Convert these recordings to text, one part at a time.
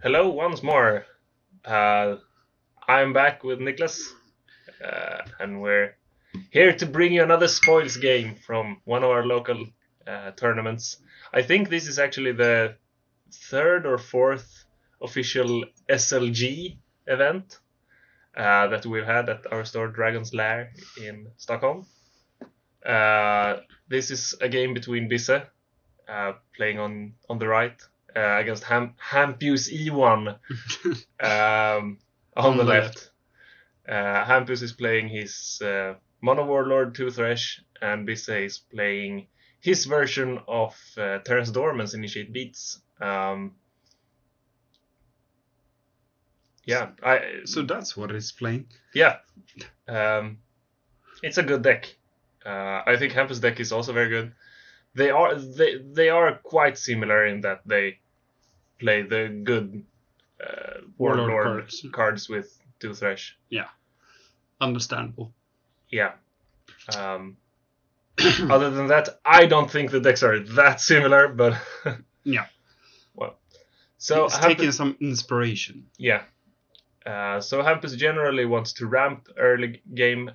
Hello once more. Uh, I'm back with Niklas, and we're here to bring you another spoils game from one of our local tournaments. I think this is actually the third or fourth official SLG event that we've had at our store Dragon's Lair in Stockholm. This is a game between Bisse, playing on the right, against Hampus E1 on the left. Hampus is playing his Mono Warlord 2 Thresh, and Bisse is playing his version of Terrace Dormans Initiate Beats. So that's what it's playing. Yeah, it's a good deck. I think Hampus' deck is also very good. They are quite similar in that they play the good Warlord cards with 2 Thresh. Yeah, understandable. Yeah. Other than that, I don't think the decks are that similar, but yeah. Well, so it's taking some inspiration. Yeah. So Hampus generally wants to ramp early game.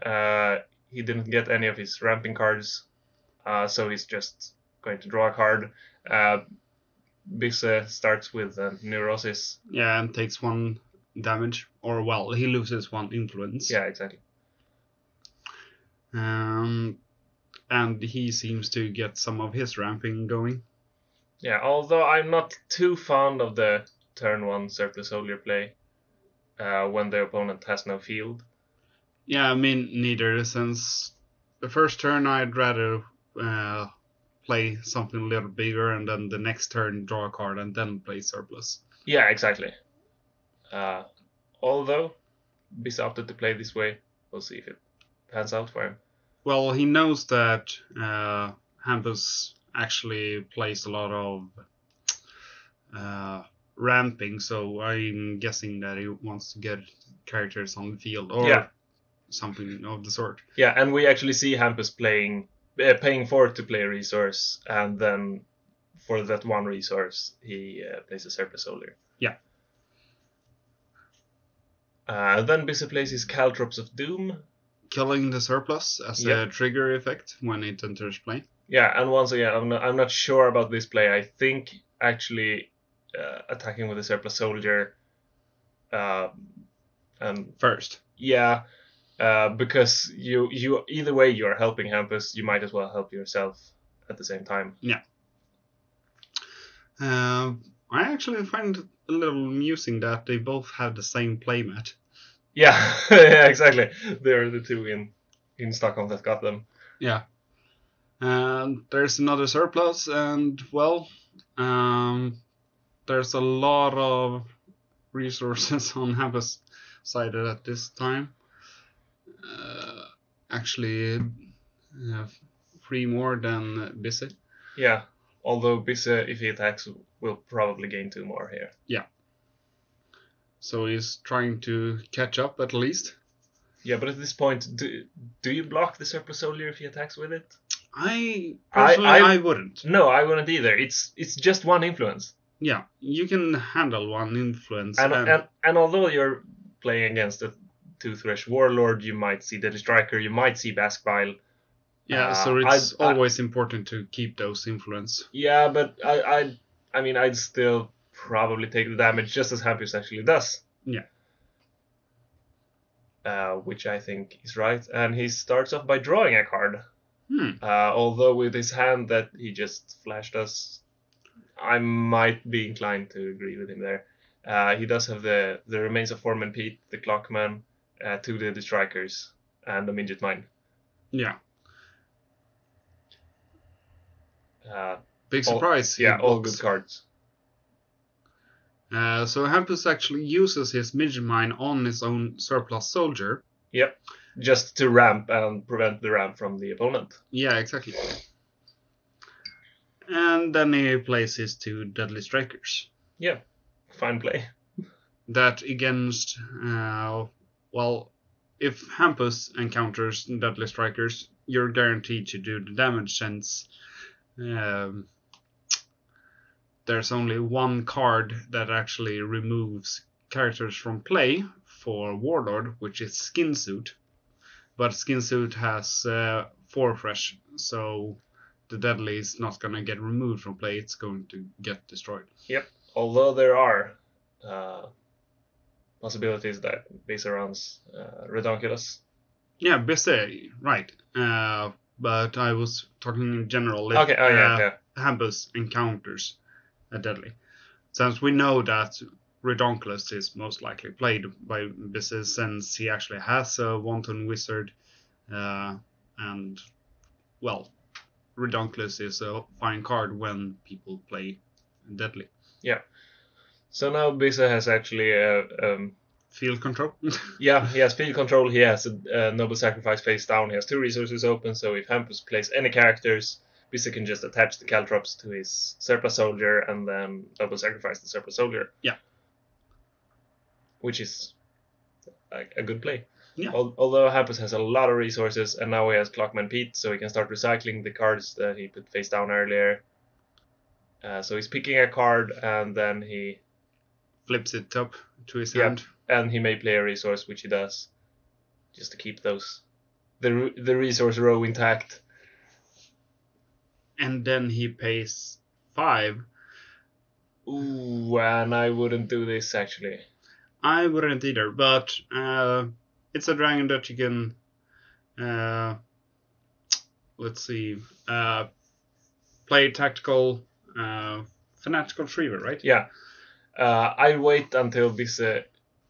He didn't get any of his ramping cards, so he's just going to draw a card. Bisse starts with Neurosis. Yeah, and takes 1 damage, or well, he loses 1 influence. Yeah, exactly. And he seems to get some of his ramping going. Yeah, although I'm not too fond of the turn 1 Surplus Soldier play when the opponent has no field. Yeah, I mean, neither, since the first turn I'd rather play something a little bigger, and then the next turn draw a card and then play Surplus. Yeah, exactly. Although Bisse opted to play this way, we'll see if it pans out for him. Well, he knows that Hampus actually plays a lot of ramping, so I'm guessing that he wants to get characters on the field or something of the sort. Yeah, and we actually see Hampus paying 4 to play a resource, and then for that 1 resource, he plays a Surplus Soldier. Yeah. Then Bisse plays his Caltrops of Doom, killing the Surplus as a trigger effect when it enters play. Yeah, and once again, I'm not sure about this play. I think actually attacking with a Surplus Soldier and first. Yeah, because you either way you're helping Hampus, you might as well help yourself at the same time. Yeah. I actually find it a little amusing that they both have the same playmat. Yeah, yeah, exactly. They're the two in Stockholm that got them. Yeah. And there's another Surplus, and well, there's a lot of resources on Hampus' side at this time. Actually, 3 more than Bisse. Yeah, although Bisse, if he attacks, will probably gain 2 more here. Yeah. So he's trying to catch up at least. Yeah, but at this point, do you block the Surplus Soldier if he attacks with it? I wouldn't. No, I wouldn't either. It's just 1 influence. Yeah, you can handle 1 influence. And although you're playing against a 2 Thresh Warlord, you might see Deadly Striker, you might see Baskbile. Yeah, so it's always important to keep those influence. Yeah, but I mean, I'd still probably take the damage just as Hampus actually does. Yeah. Which I think is right. And he starts off by drawing a card. Although with his hand that he just flashed us, I might be inclined to agree with him there. He does have the Remains of Foreman Pete, the Clockman, 2 Deadly Strikers, and a Midget Mine. Yeah. Big surprise. All good cards. So Hampus actually uses his Midget Mine on his own Surplus Soldier. Yep. Just to ramp and prevent the ramp from the opponent. Yeah, exactly. And then he plays his 2 Deadly Strikers. Yeah, fine play. That against, well, if Hampus encounters Deadly Strikers, you're guaranteed to do the damage, since there's only one card that actually removes characters from play for Warlord, which is Skin Suit. But Skin Suit has 4 fresh, so the Deadly is not going to get removed from play, it's going to get destroyed. Yep. Although there are possibilities that Bisa runs Redonkulus. Yeah, Bisse, right. But I was talking in general. Okay, yeah. Hampus encounters a Deadly. Since we know that Redonkulus is most likely played by Bisse, since he actually has a Wanton Wizard, and, well, Redonkulus is a fine card when people play Deadly. Yeah. So now Bisa has actually Field control? Yeah, he has field control, he has a Noble Sacrifice face down, he has 2 resources open, so if Hampus plays any characters, Bisa can just attach the Caltrops to his Surplus Soldier and then Noble Sacrifice the Surplus Soldier. Yeah. Which is a good play. Yeah. Although Hampus has a lot of resources, and now he has Clockman Pete, so he can start recycling the cards that he put face down earlier. So he's picking a card, and then he flips it up to his hand. And he may play a resource, which he does, just to keep the resource row intact. And then he pays 5. Ooh, and I wouldn't do this, actually. I wouldn't either, but it's a dragon that you can, play tactical Fanatical Retriever, right? Yeah. I wait until Bisse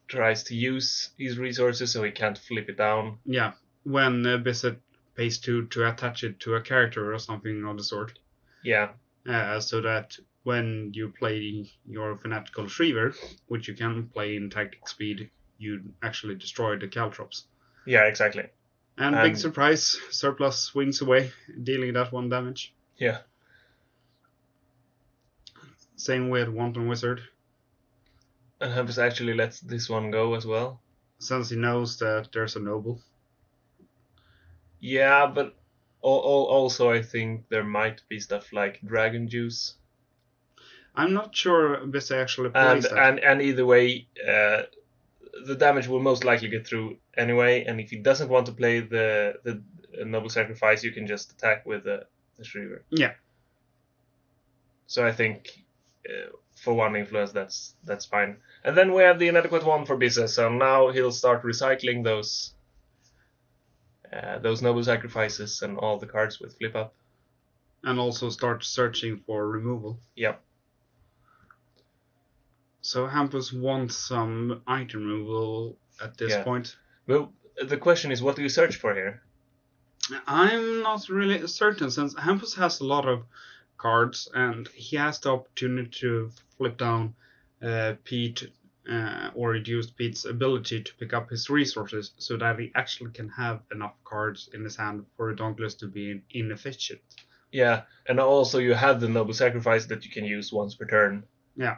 tries to use his resources so he can't flip it down. Yeah, when Bisse pays 2 to attach it to a character or something of the sort. Yeah. So that when you play your Fanatical Retriever, which you can play in tactic speed, you actually destroy the Caltrops. Yeah, exactly. And big surprise, Surplus swings away, dealing that 1 damage. Yeah. Same with Wanton Wizard. And Hampus actually lets this one go as well. Since he knows that there's a Noble. Yeah, but also I think there might be stuff like Dragon Juice. I'm not sure Bisse actually plays that. And either way, the damage will most likely get through anyway, and if he doesn't want to play the Noble Sacrifice, you can just attack with the Retriever. Yeah. So I think for 1 influence, that's fine. And then we have the inadequate 1 for Bisse, so now he'll start recycling those Noble Sacrifices and all the cards with flip up. And also start searching for removal. Yep. So Hampus wants some item removal at this point. Well, the question is, what do you search for here? I'm not really certain, since Hampus has a lot of cards, and he has the opportunity to flip down Pete or reduce Pete's ability to pick up his resources, so that he actually can have enough cards in his hand for Redonkulus to be inefficient. Yeah, and also you have the Noble Sacrifice that you can use once per turn. Yeah.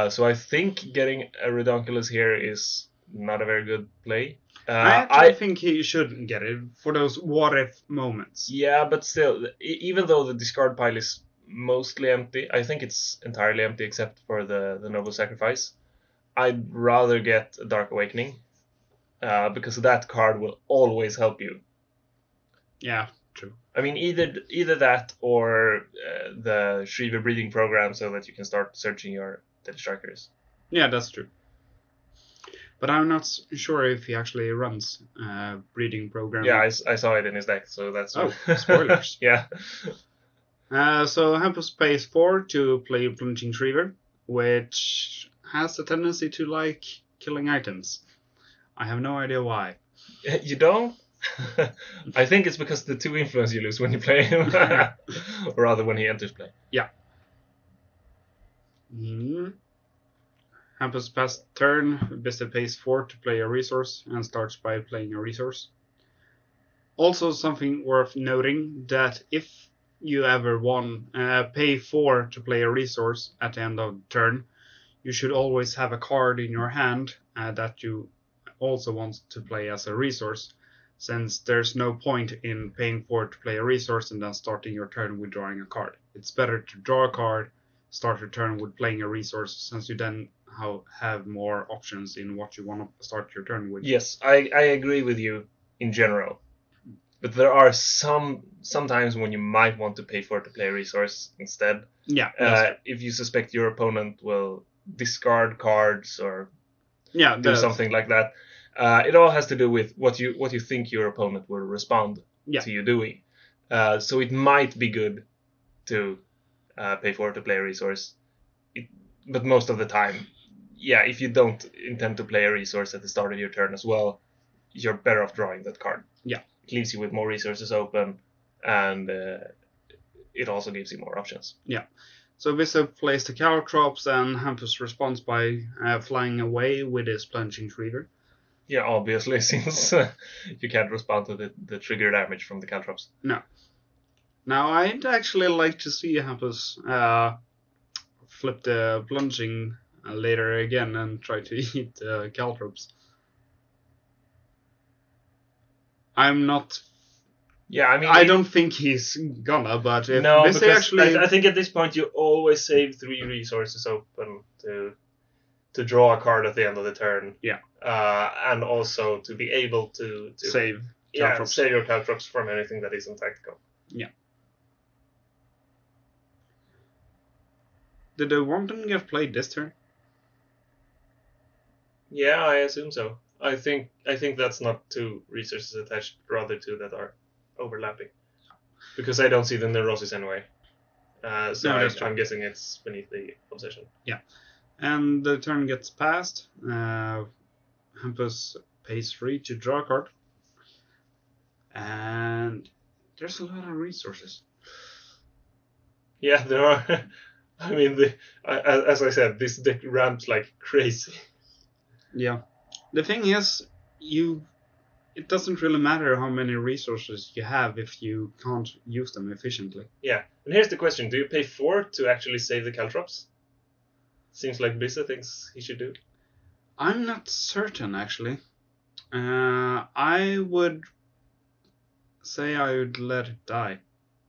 So I think getting a Redonkulus here is not a very good play. I think he should get it for those what-if moments. Yeah, but still, even though the discard pile is mostly empty, I think it's entirely empty except for the Noble Sacrifice, I'd rather get a Dark Awakening, because that card will always help you. Yeah, true. I mean, either that or the Shriva breeding program, so that you can start searching your Dead Strikers. Yeah, that's true. But I'm not sure if he actually runs breeding program. Yeah, I saw it in his deck, so that's... Oh, spoilers. Yeah. So Hampus pays 4 to play Plunging Retriever, which has a tendency to like killing items. I have no idea why. You don't? I think it's because the 2 influence you lose when you play him. Or rather, when he enters play. Yeah. Hampus pass turn, Bisse pays 4 to play a resource and starts by playing a resource. Also something worth noting, that if you ever pay 4 to play a resource at the end of the turn, you should always have a card in your hand that you also want to play as a resource, since there's no point in paying 4 to play a resource and then starting your turn with drawing a card. It's better to draw a card start your turn with playing a resource, since you then have more options in what you want to start your turn with. Yes, I agree with you in general. But there are sometimes when you might want to pay for it to play a resource instead. Yeah, if you suspect your opponent will discard cards or yeah, do something like that. It all has to do with what you think your opponent will respond to you doing. So it might be good to pay for it to play a resource, but most of the time, if you don't intend to play a resource at the start of your turn as well, you're better off drawing that card. Yeah, it leaves you with more resources open, and it also gives you more options. Yeah. So Visser plays the Caltrops, and Hampus responds by flying away with his plunging trigger. Yeah, obviously, since you can't respond to the trigger damage from the Caltrops. No. Now, I'd actually like to see Hampus flip the plunging later again and try to eat Caltrops. I'm not... Yeah, I mean, I don't think he's gonna, but if no, Visser because actually... I think at this point you always save 3 resources open to draw a card at the end of the turn. Yeah. And also to be able to save Caltrops. Save your Caltrops from anything that isn't tactical. Yeah. Did the Wanton get played this turn? Yeah, I assume so. I think that's not 2 resources attached, rather 2 that are overlapping. Because I don't see the Neurosis anyway. So no, I'm guessing it's beneath the Obsession. Yeah. And the turn gets passed. Hampus pays 3 to draw a card. And there's a lot of resources. Yeah, there are. I mean, as I said, this deck ramps like crazy. Yeah. The thing is, it doesn't really matter how many resources you have if you can't use them efficiently. Yeah. And here's the question. Do you pay 4 to actually save the Caltrops? Seems like Blissa thinks he should do. I'm not certain, actually. I would say I would let it die.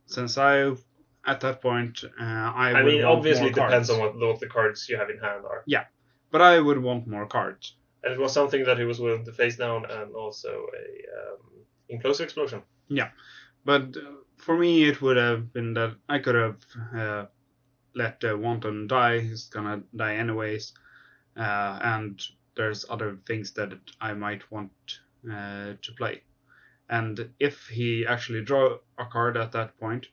Since at that point, I mean, obviously it depends on what the cards you have in hand are. Yeah. But I would want more cards. And it was something that he was willing to face down, and also a Implosive Explosion. Yeah. But for me, it would have been that I could have let Wanton die. He's gonna die anyways. And there's other things that I might want to play. And if he actually draw a card at that point,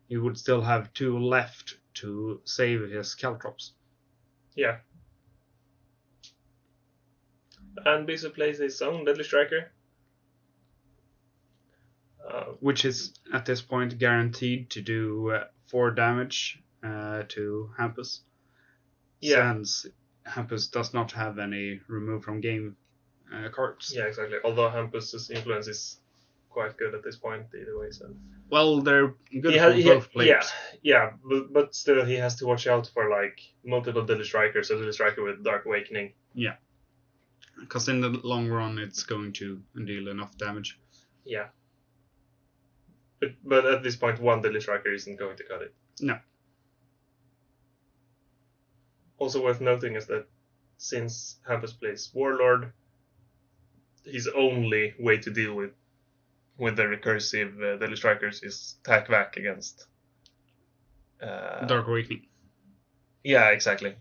he would still have 2 left to save his Caltrops. Yeah. And Blissa plays his own Deadly Striker. Which is, at this point, guaranteed to do 4 damage to Hampus. Yeah. Since Hampus does not have any remove from game cards. Yeah, exactly. Although Hampus's influence is quite good at this point, either way. So. Well, they're good for both players. Yeah, but still he has to watch out for like multiple Deadly Strikers, so Deadly Striker with Dark Awakening. Yeah. Because in the long run, it's going to deal enough damage. Yeah. But at this point, 1 Deadly Striker isn't going to cut it. No. Also worth noting is that since Hampus plays Warlord, his only way to deal with the recursive Deadly Strikers is Tack Vac against Dark Awakening. Yeah, exactly.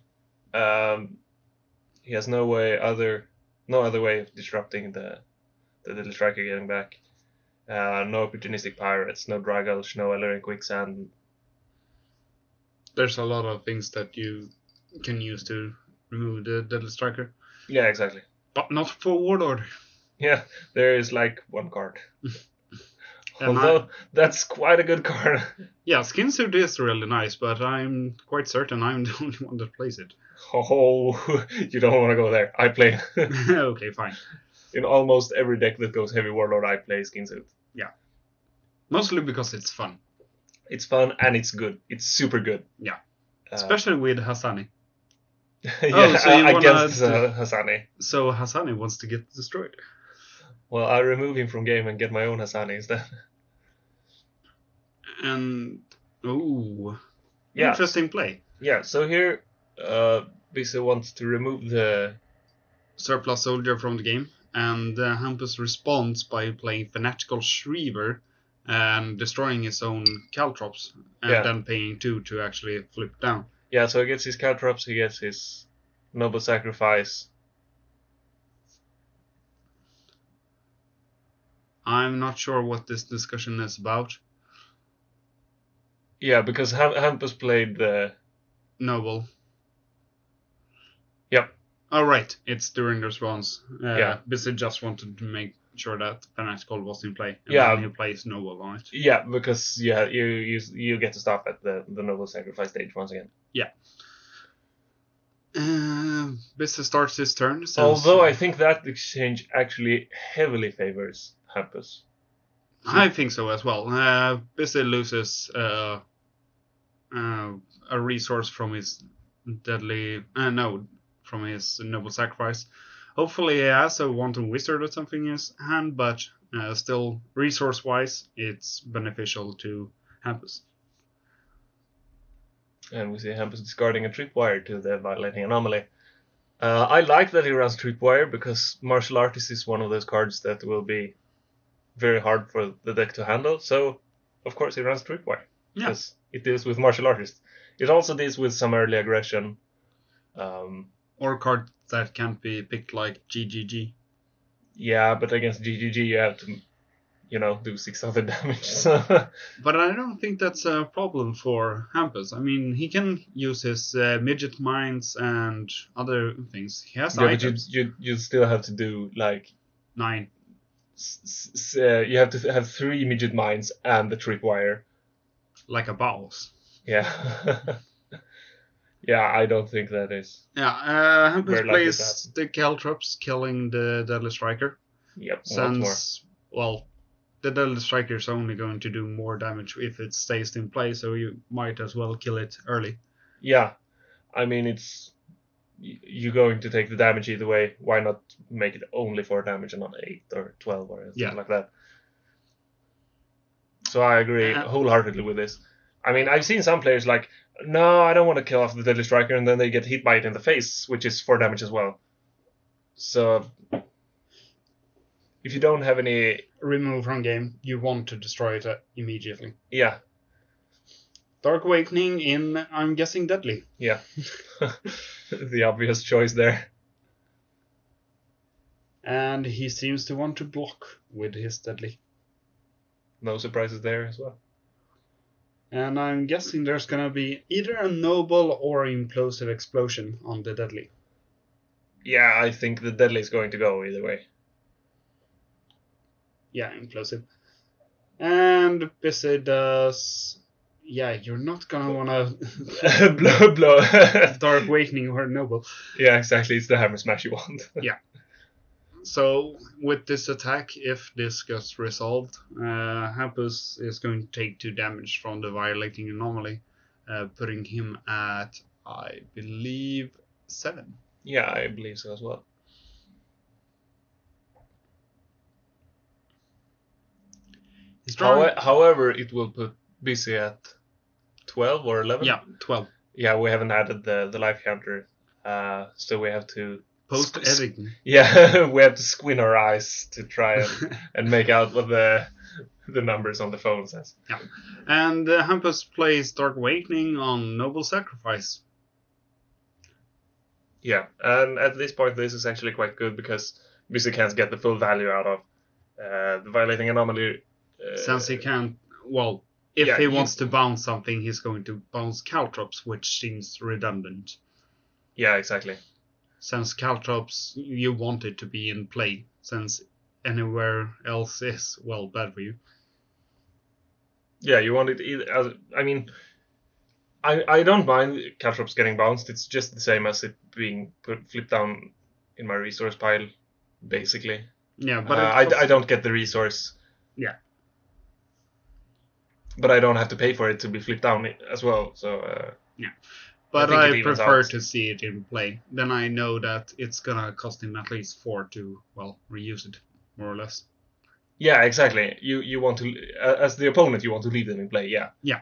He has no other way of disrupting the Deadly Striker getting back. No opportunistic pirates, no Dragulch, no Alluring Quicksand. There's a lot of things that you can use to remove the Deadly Striker. Yeah, exactly. But not for Warlord. Yeah, there is like 1 card. Although that's quite a good card. Yeah, Skinsuit is really nice, but I'm quite certain I'm the only one that plays it. Oh, you don't want to go there. I play. Okay, fine. In almost every deck that goes heavy Warlord, I play Skinsuit. Yeah. Mostly because it's fun. It's fun and it's good. It's super good. Yeah. Especially with Hassani. Yeah, so against Hassani. So Hassani wants to get destroyed. Well, I remove him from game and get my own Hassani instead. And interesting play. Yeah, so here, Bisa wants to remove the... surplus soldier from the game, and Hampus responds by playing Fanatical Shriver and destroying his own Caltrops, and Yeah. then paying 2 to actually flip down. Yeah, so he gets his Caltrops, he gets his Noble Sacrifice. I'm not sure what this discussion is about. Yeah, because Hampus played the... Noble. Yep. Oh, right. It's during the response. Yeah. Bissett just wanted to make sure that Fanatical was in play. And Yeah. then he plays Noble on it. Yeah, because you get to stop at the Noble Sacrifice stage once again. Yeah. Bissett starts his turn. Although I think that exchange actually heavily favors Hampus. I think so as well. Bissett loses a resource from his from his Noble Sacrifice. Hopefully he has a Wanton Wizard or something in his hand, but still, resource-wise, it's beneficial to Hampus. And we see Hampus discarding a Tripwire to the Violating Anomaly. I like that he runs Tripwire because Martial Artist is one of those cards that will be very hard for the deck to handle. So, of course, he runs Tripwire. Yeah. Because it deals with Martial Artist. It also deals with some early aggression. Or card that can't be picked like GGG. Yeah, but against GGG you have to, do 600 damage. So. But I don't think that's a problem for Hampus. I mean, he can use his midget mines and other things. He has items. But you still have to do like 9. You have to have 3 midget mines and the Tripwire. Like a boss. Yeah. Yeah, I don't think that is. Yeah, Hampus plays the Caltrops, killing the Deadly Striker. Yep, Since, well, the Deadly Striker is only going to do more damage if it stays in play, so you might as well kill it early. Yeah, I mean, you're going to take the damage either way. Why not make it only 4 damage and not 8 or 12 or something like that? So I agree wholeheartedly with this. I mean, I've seen some players like, no, I don't want to kill off the Deadly Striker, and then they get hit by it in the face, which is 4 damage as well. So, if you don't have any... Remove from game, you want to destroy it immediately. Yeah. Dark Awakening in, I'm guessing, Deadly. Yeah. The obvious choice there. And he seems to want to block with his Deadly. No surprises there as well. And I'm guessing there's gonna be either a Noble or Implosive Explosion on the Deadly. Yeah, I think the Deadly is going to go either way. Yeah, Implosive. And Bissett does... Yeah, you're not gonna wanna... blow. Dark Awakening or Noble. Yeah, exactly. It's the Hammer Smash you want. Yeah. So, with this attack, if this gets resolved, Hampus is going to take 2 damage from the Violating Anomaly, putting him at, I believe, 7. Yeah, I believe so as well. However, it will put BC at 12 or 11? Yeah, 12. Yeah, we haven't added the life counter, so we have to... Post-editing. Yeah, we have to squint our eyes to try and make out what the numbers on the phone says. Yeah. And Hampus plays Dark Awakening on Noble Sacrifice. Yeah, and at this point this is actually quite good because BC can't get the full value out of the Violating Anomaly. Since he can't, well, if he wants to bounce something, he's going to bounce Caltrops, which seems redundant. Yeah, exactly. Since Caltrops, you want it to be in play, since anywhere else is, well, bad for you. Yeah, you want it either... I mean, I don't mind Caltrops getting bounced. It's just the same as it being flipped down in my resource pile, basically. Yeah, but I don't get the resource. Yeah. But I don't have to pay for it to be flipped down as well, so... yeah. But I prefer to see it in play. Then I know that it's gonna cost him at least 4 to, well, reuse it, more or less. Yeah, exactly. You want to, as the opponent, you want to leave them in play, yeah. Yeah.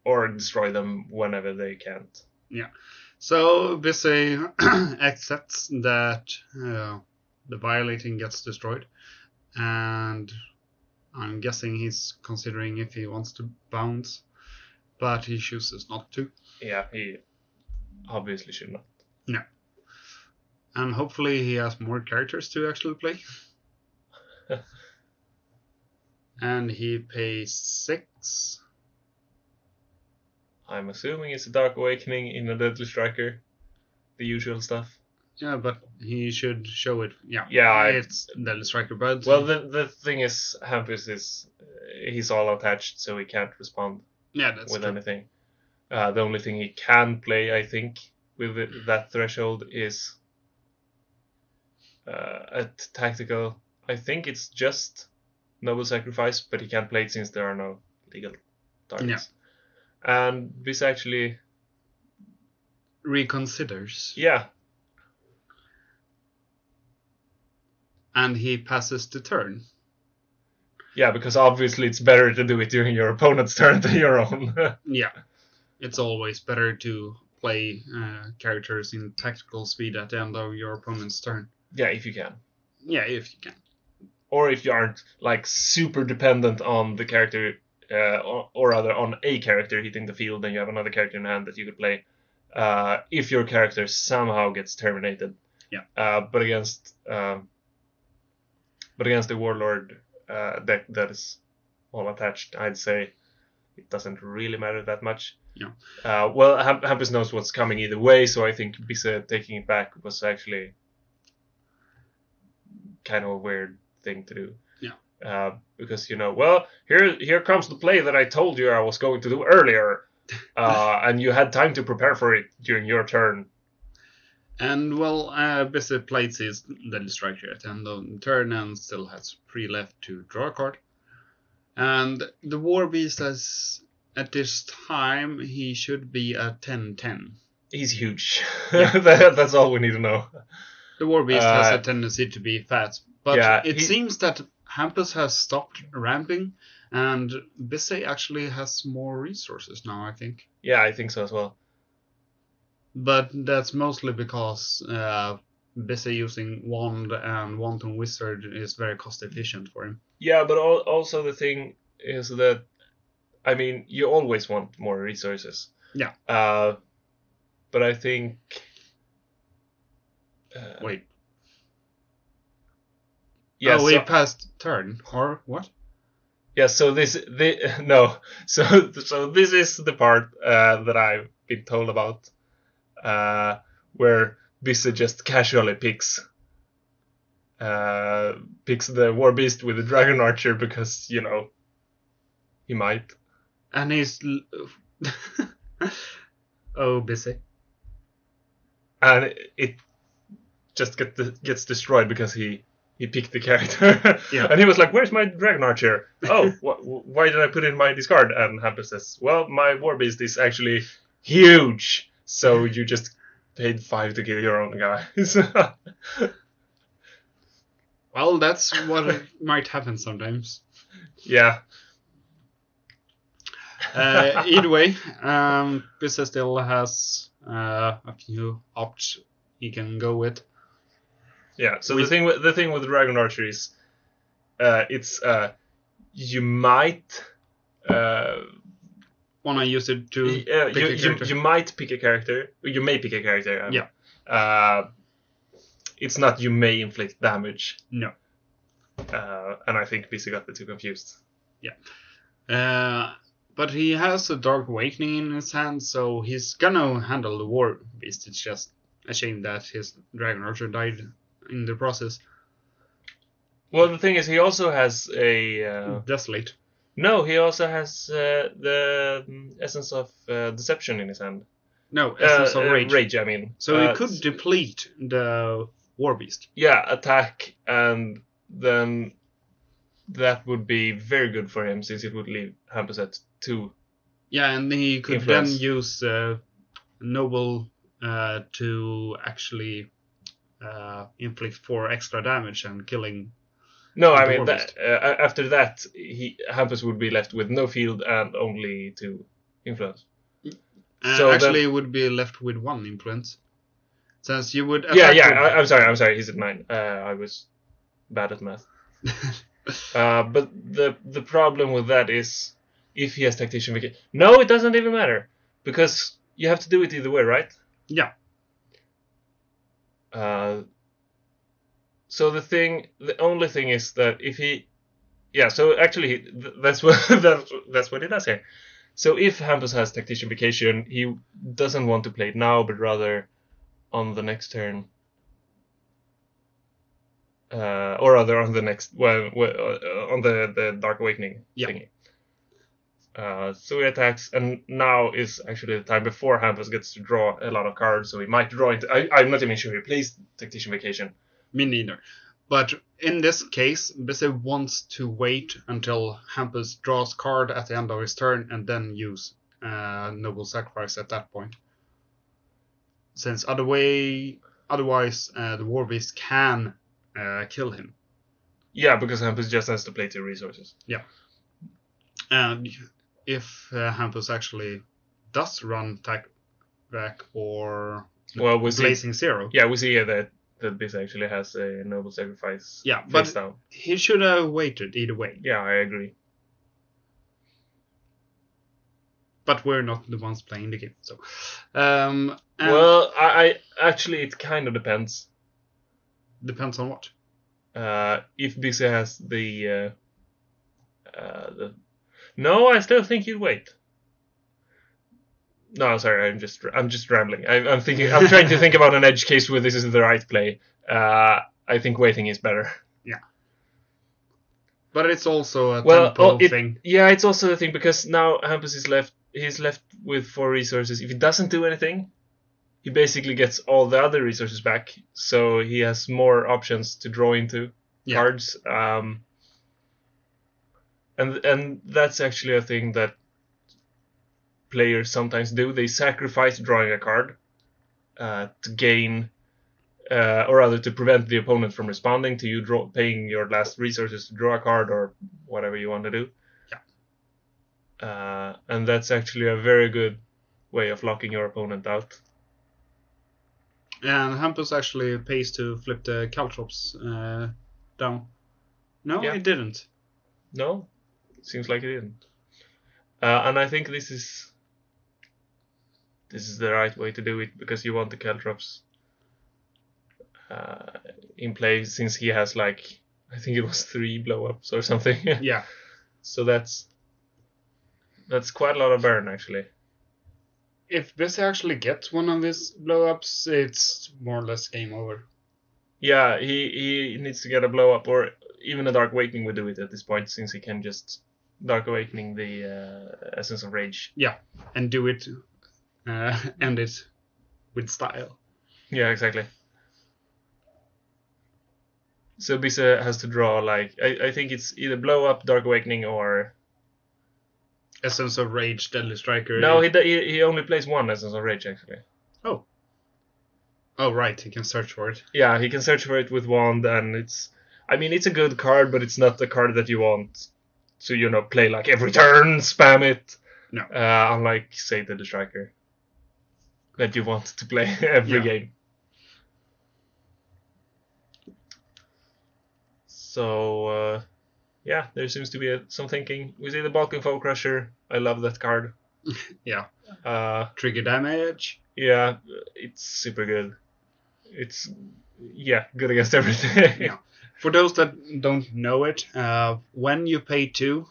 or destroy them whenever they can't. So Bissey accepts that the violating gets destroyed, and I'm guessing he's considering if he wants to bounce, but he chooses not to. Yeah, he obviously should not. No. And hopefully he has more characters to actually play. And he pays 6. I'm assuming it's a Dark Awakening in a Deadly Striker. The usual stuff. Yeah, but he should show it. Yeah, it's Deadly Striker, but... Well, the thing is, Hampus is... he's all attached, so he can't respond that's with true. anything. The only thing he can play, I think, with that threshold is a tactical. I think it's just Noble Sacrifice, but he can't play it since there are no legal targets. And this actually reconsiders. Yeah. And he passes the turn. Yeah, because obviously it's better to do it during your opponent's turn than your own. Yeah. It's always better to play characters in tactical speed at the end of your opponent's turn. Yeah, if you can. Yeah, if you can. Or if you aren't like super dependent on the character, or rather on a character hitting the field, then you have another character in hand that you could play. If your character somehow gets terminated. Yeah. But against the Warlord deck that is all attached, I'd say it doesn't really matter that much. Yeah. Well, Hampus knows what's coming either way, so I think Bisa taking it back was actually kind of a weird thing to do. Yeah. Because, well, here comes the play that I told you I was going to do earlier, and you had time to prepare for it during your turn. And, well, Bisa plays his Deadly Striker at the end of the turn and still has 3 left to draw a card. And the War Beast has, at this time, he should be at 10-10. He's huge. That's all we need to know. The War Beast has a tendency to be fat, but yeah, it seems that Hampus has stopped ramping, and Bisa actually has more resources now, I think. Yeah, I think so as well. But that's mostly because Bisa using Wand and Wanton Wizard is very cost efficient for him. Yeah, but also the thing is that, I mean, you always want more resources. Yeah. But I think... Wait. Yeah, we passed turn, or what? Yeah, so this is the part that I've been told about, where Bisa just casually picks the War Beast with the Dragon Archer because, he might. And he's... oh, Bisa. And it just gets destroyed because he picked the character. Yeah. And he was like, where's my Dragon Archer? Oh, why did I put it in my discard? And Hampus says, well, my War Beast is actually huge, so you just paid 5 to kill your own guys. Well, that's what might happen sometimes. Yeah. Either way, Bisa still has a few opts he can go with. Yeah. So the thing with Dragon Archer is, it's you might wanna use it to pick a character. You might pick a character. You may pick a character. Yeah. It's not you may inflict damage. No. And I think Bisa got the two confused. Yeah. But he has a Dark Awakening in his hand, so he's gonna handle the War Beast. It's just a shame that his Dragon Archer died in the process. Well, the thing is, he also has a... Desolate. No, he also has the Essence of Deception in his hand. No, Essence of Rage. Rage, I mean. So he could deplete the War Beast. Yeah, attack, and then that would be very good for him, since it would leave Hampus at 2. Yeah, and he could influence. then use Noble to actually inflict 4 extra damage and killing. No, I mean, after that, Hampus would be left with no field and only 2 influence. Actually, it would be left with 1 influence. Since you would... Yeah, I'm sorry, he's at 9. I was bad at math. But the problem with that is, if he has tactician vacation... No, it doesn't even matter. Because you have to do it either way, right? Yeah. So the only thing is that if he... Yeah, so actually, that's what that's what he does here. So if Hampus has tactician vacation, he doesn't want to play it now, but rather on the next turn. Or rather on the next, on the Dark Awakening thingy. So he attacks, and now is actually the time before Hampus gets to draw a lot of cards, so he might draw into... I'm not even sure he plays Tactician Vacation. Me neither. But in this case, Bisse wants to wait until Hampus draws card at the end of his turn and then use Noble Sacrifice at that point. Since otherwise the War Beast can kill him. Yeah, because Hampus just has to play 2 resources. Yeah. And if Hampus actually does run back or Blazing Zero. Yeah, we see here that this actually has a Noble Sacrifice. Yeah, but down. He should have waited either way. Yeah, I agree. But we're not the ones playing the game, so. Well, I actually, it kind of depends. Depends on what? If Bisse has the... No, I still think you'd wait. No, sorry, I'm just rambling. I'm trying to think about an edge case where this is the right play. I think waiting is better. Yeah. But it's also a tempo thing. Yeah, it's also the thing, because now Hampus is left. He's left with 4 resources. If he doesn't do anything, he basically gets all the other resources back. So he has more options to draw into cards. And that's actually a thing that players sometimes do. They sacrifice drawing a card to gain, or rather to prevent the opponent from responding to you paying your last resources to draw a card or whatever you want to do. Yeah. And that's actually a very good way of locking your opponent out. And Hampus actually pays to flip the Caltrops down. No, it didn't. No, seems like it didn't. And I think this is the right way to do it, because you want the Caltrops in play, since he has I think it was 3 blow-ups or something. Yeah. So that's quite a lot of burn, actually. If Bisse actually gets one of his blow-ups, it's more or less game over. Yeah, he needs to get a blow-up, or even a Dark Awakening would do it at this point, since he can just Dark Awakening the Essence of Rage. Yeah, and do it, end it with style. Yeah, exactly. So Bisse has to draw, I think it's either blow-up, Dark Awakening, or... Essence of Rage, Deadly Striker. No, he only plays 1 Essence of Rage, actually. Oh. Oh, right, he can search for it. Yeah, he can search for it with Wand, and it's a good card, but it's not the card that you want to, play every turn, spam it. No. Unlike, say, the Striker, that you want to play every game. So, there seems to be some thinking. We see the Balkan Foe Crusher. I love that card. Yeah. Trigger damage. Yeah, it's super good. It's, good against everything. Yeah. For those that don't know it, when you pay 2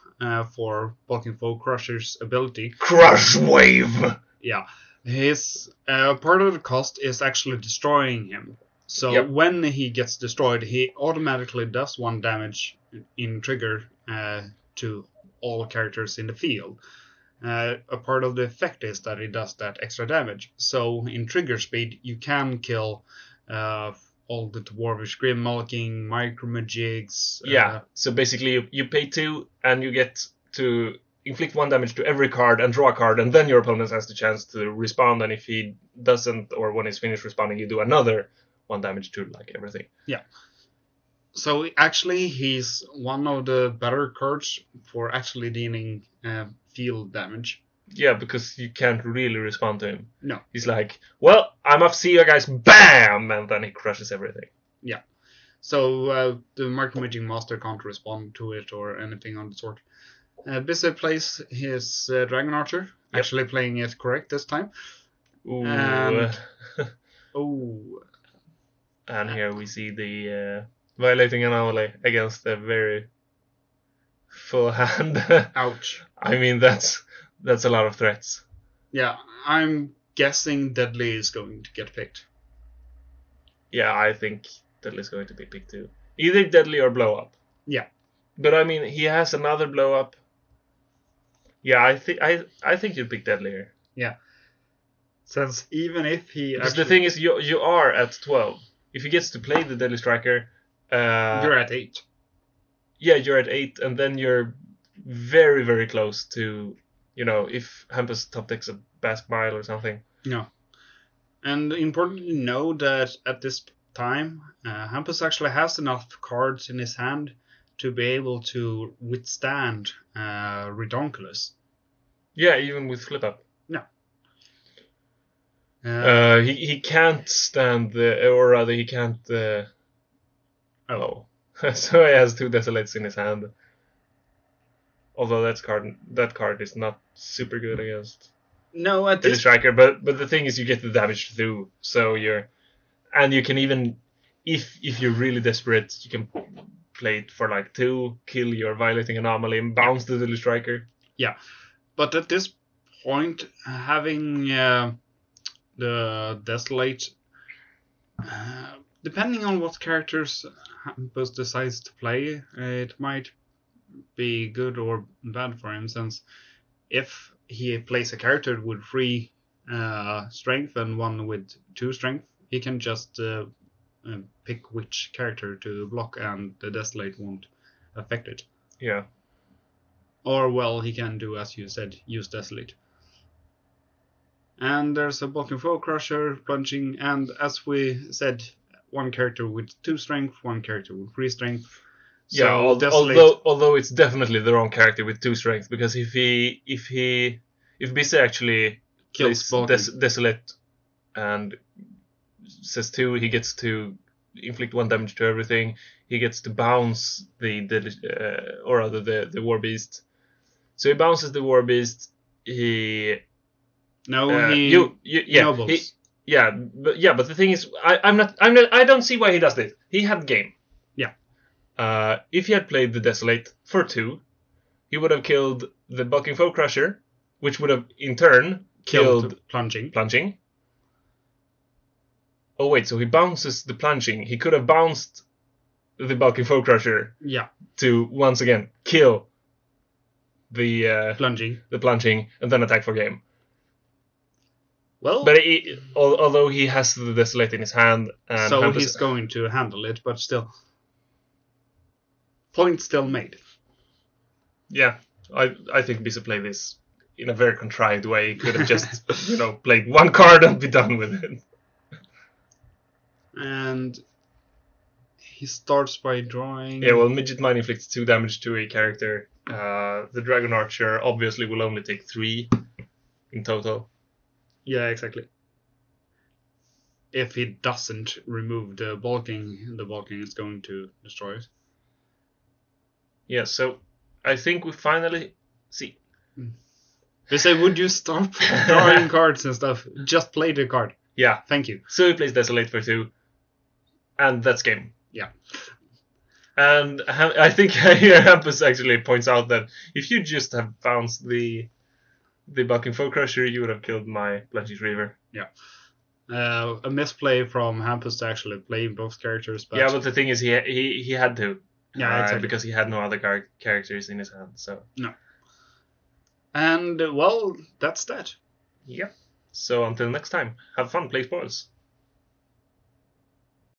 for Balkan Foe Crusher's ability... Crush Wave! Yeah. His part of the cost is actually destroying him. So when he gets destroyed, he automatically does 1 damage in trigger to all characters in the field. A part of the effect is that he does that extra damage. So in trigger speed, you can kill all the Dwarvish Grim-Mulking, Micromagigs. Yeah, so basically you pay 2 and you get to inflict 1 damage to every card and draw a card, and then your opponent has the chance to respond, and if he doesn't, or when he's finished responding, you do another 1 damage to everything. Yeah. So actually, he's one of the better cards for actually dealing field damage. Yeah, because you can't really respond to him. No. He's like, well, I'm off, see you guys, BAM! And then he crushes everything. Yeah. So the Microimaging Master can't respond to it or anything on the sort. Bishop plays his Dragon Archer, Yep. actually playing it correct this time. Ooh. And oh, And here we see the violating anomaly against a very full hand. ouch. I mean, that's a lot of threats. Yeah, I'm guessing Deadly is going to get picked. Yeah, I think Deadly's going to be picked too. Either Deadly or Blow Up. Yeah. But I mean, he has another Blow Up. Yeah, I think you'd pick Deadly here. Yeah. Since even if he Because the thing is, you are at 12. If he gets to play the Deadly Striker, you're at 8. Yeah, you're at 8, and then you're very, very close to, if Hampus top decks a Basque Mile or something. No. And important to know that at this time, Hampus actually has enough cards in his hand to be able to withstand Redonkulus. Yeah, even with Flip Up. No. He can't stand or rather he can't. So he has 2 Desolates in his hand. Although that card is not super good against No, at the this striker. But the thing is, you get the damage through. So you can even, if you're really desperate, you can play it for like 2, kill your Violating Anomaly, and bounce the Deadly Striker. Yeah, but at this point, having the Desolate, depending on what characters Hampus decides to play, it might be good or bad for him, since if he plays a character with 3 strength and one with 2 strength, he can just pick which character to block, and the Desolate won't affect it. Yeah. Or, well, he can do, as you said, use Desolate. And there's a Bulking Foe Crusher, plunging, and as we said, one character with 2 strength, one character with 3 strength. So yeah, Desolate... although it's definitely the wrong character with 2 strength, because if Bisse actually kills Desolate and says 2, he gets to inflict 1 damage to everything. He gets to bounce the War Beast. So he bounces the War Beast. He nobles. But the thing is, I don't see why he does this. He had game. Yeah. If he had played the Desolate for 2, he would have killed the Bulking Foe Crusher, which would have in turn killed plunging. Oh wait, so he bounces the plunging. He could have bounced the Bulking Foe Crusher. Yeah. To once again kill the plunging, and then attack for game. Well, but although he has the Desolate in his hand, and so he's going to handle it, but still, point still made. Yeah, I think Bisse played this in a very contrived way. He could have just played 1 card and be done with it. And he starts by drawing. Yeah, well, Midget Mine inflicts 2 damage to a character. The Dragon Archer obviously will only take 3 in total. Yeah, exactly. If he doesn't remove the bulking is going to destroy it. Yeah, so I think we finally see. They say, would you stop drawing cards and stuff? Just play the card. Yeah. Thank you. So he plays Desolate for 2, and that's game. Yeah. And I think here Hampus actually points out that if you just have bounced the Bulking Foe Crusher, you would have killed my Plunging Reaver. Yeah. A misplay from Hampus to actually play both characters. But yeah, but the thing is, he had to. Yeah, exactly. Because he had no other characters in his hand. So no. And well, that's that. Yep. So until next time, have fun, play spoils.